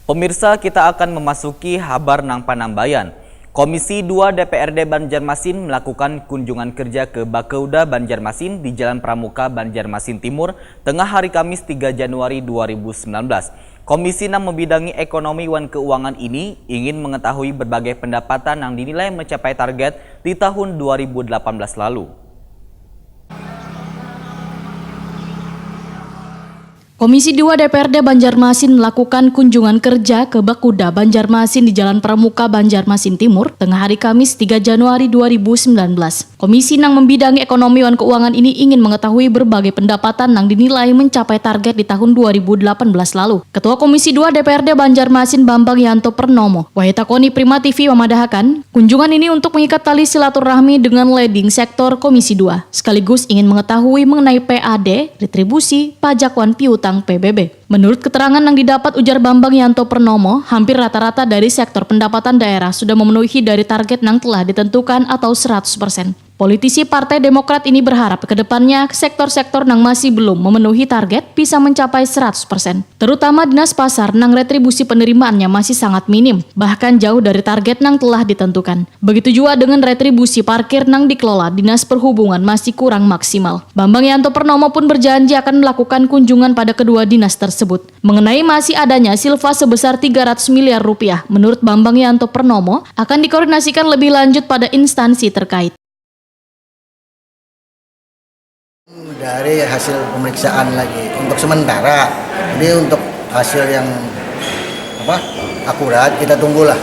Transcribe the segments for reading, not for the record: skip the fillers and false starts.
Pemirsa, kita akan memasuki Habar Nang Panambayan. Komisi 2 DPRD Banjarmasin melakukan kunjungan kerja ke Bakauda Banjarmasin di Jalan Pramuka Banjarmasin Timur tengah hari Kamis 3 Januari 2019. Komisi 6 membidangi ekonomi dan keuangan ini ingin mengetahui berbagai pendapatan yang dinilai mencapai target di tahun 2018 lalu. Komisi 2 DPRD Banjarmasin melakukan kunjungan kerja ke Bakauda Banjarmasin di Jalan Pramuka Banjarmasin Timur tengah hari Kamis 3 Januari 2019. Komisi 6 membidangi ekonomi dan keuangan ini ingin mengetahui berbagai pendapatan yang dinilai mencapai target di tahun 2018 lalu. Ketua Komisi 2 DPRD Banjarmasin Bambang Yanto Pernomo, Wahitakoni Prima TV memadahkan, kunjungan ini untuk mengikat tali silaturahmi dengan leading sektor Komisi 2, sekaligus ingin mengetahui mengenai PAD, retribusi, pajak wan piutang PBB. Menurut keterangan yang didapat, ujar Bambang Yanto Pernomo, hampir rata-rata dari sektor pendapatan daerah sudah memenuhi dari target yang telah ditentukan atau 100%. Politisi Partai Demokrat ini berharap ke depannya sektor-sektor yang masih belum memenuhi target bisa mencapai 100%. Terutama dinas pasar yang retribusi penerimaannya masih sangat minim, bahkan jauh dari target yang telah ditentukan. Begitu juga dengan retribusi parkir yang dikelola Dinas Perhubungan masih kurang maksimal. Bambang Yanto Pernomo pun berjanji akan melakukan kunjungan pada kedua dinas tersebut. Mengenai masih adanya silva sebesar 300 miliar rupiah, menurut Bambang Yanto Pernomo akan dikoordinasikan lebih lanjut pada instansi terkait. Dari hasil pemeriksaan lagi untuk sementara, jadi untuk hasil yang akurat kita tunggulah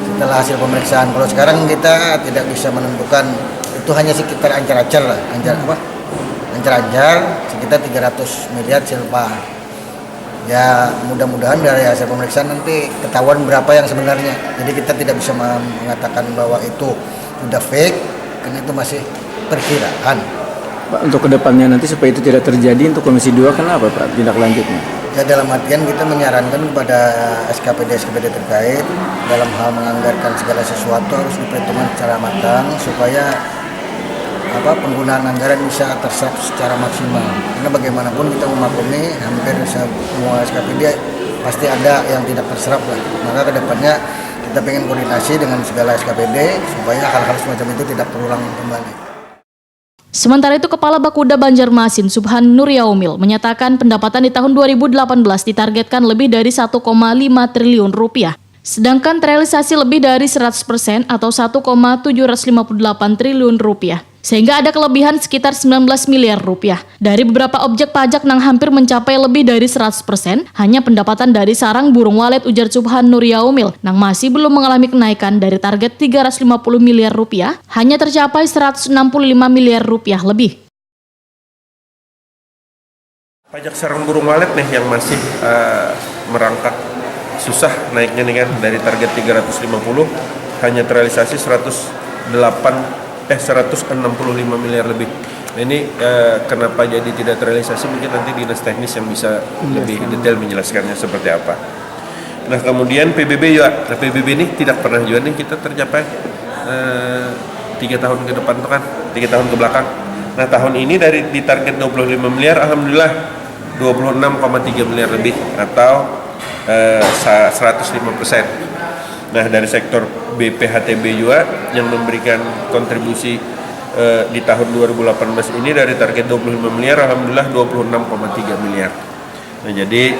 setelah hasil pemeriksaan. Kalau sekarang kita tidak bisa menentukan, itu hanya sekitar ancar-ancar lah, ancar-ancar sekitar 300 miliar silpa. Ya mudah-mudahan dari hasil pemeriksaan nanti ketahuan berapa yang sebenarnya. Jadi kita tidak bisa mengatakan bahwa itu sudah fake, karena itu masih perkiraan. Pak, untuk kedepannya nanti supaya itu tidak terjadi, untuk Komisi 2 kenapa Pak tindak lanjutnya? Ya dalam artian kita menyarankan kepada SKPD terkait dalam hal menganggarkan segala sesuatu harus diperhitungkan secara matang supaya penggunaan anggaran bisa terserap secara maksimal. Karena bagaimanapun kita memaklumi hampir semua SKPD pasti ada yang tidak terserap lah. Maka kedepannya kita pengen koordinasi dengan segala SKPD supaya hal-hal semacam itu tidak terulang kembali. Sementara itu, Kepala Bakauda Banjarmasin Subhan Nuryaumil menyatakan pendapatan di tahun 2018 ditargetkan lebih dari 1,5 triliun rupiah. Sedangkan terrealisasi lebih dari 100% atau 1,758 triliun rupiah. Sehingga ada kelebihan sekitar 19 miliar rupiah. Dari beberapa objek pajak yang hampir mencapai lebih dari 100%, hanya pendapatan dari sarang burung walet, ujar Subhan Nuryaumil, yang masih belum mengalami kenaikan dari target 350 miliar rupiah, hanya tercapai 165 miliar rupiah lebih. Pajak sarang burung walet nih yang masih merangkak susah naiknya nih kan, dari target 350 hanya terrealisasi 165 miliar lebih. Nah, ini kenapa jadi tidak terrealisasi, mungkin nanti dinas teknis yang bisa lebih detail menjelaskannya seperti apa. Nah kemudian PBB juga, nah, PBB ini tidak pernah juga nih kita tercapai 3 tahun ke depan tuh kan, 3 tahun ke belakang. Nah tahun ini dari di target 25 miliar, alhamdulillah 26,3 miliar lebih atau 105%. Nah dari sektor BPHTB juga yang memberikan kontribusi di tahun 2018 ini dari target 25 miliar, alhamdulillah 26,3 miliar. Nah jadi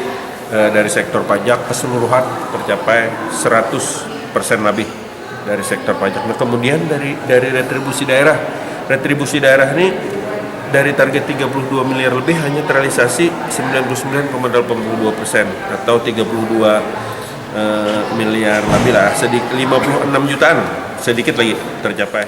dari sektor pajak keseluruhan tercapai 100% lebih dari sektor pajak. Nah kemudian dari retribusi daerah ini dari target 32 miliar lebih hanya terrealisasi 99,82% atau 32 miliar lebih lah, 56 jutaan sedikit lagi tercapai.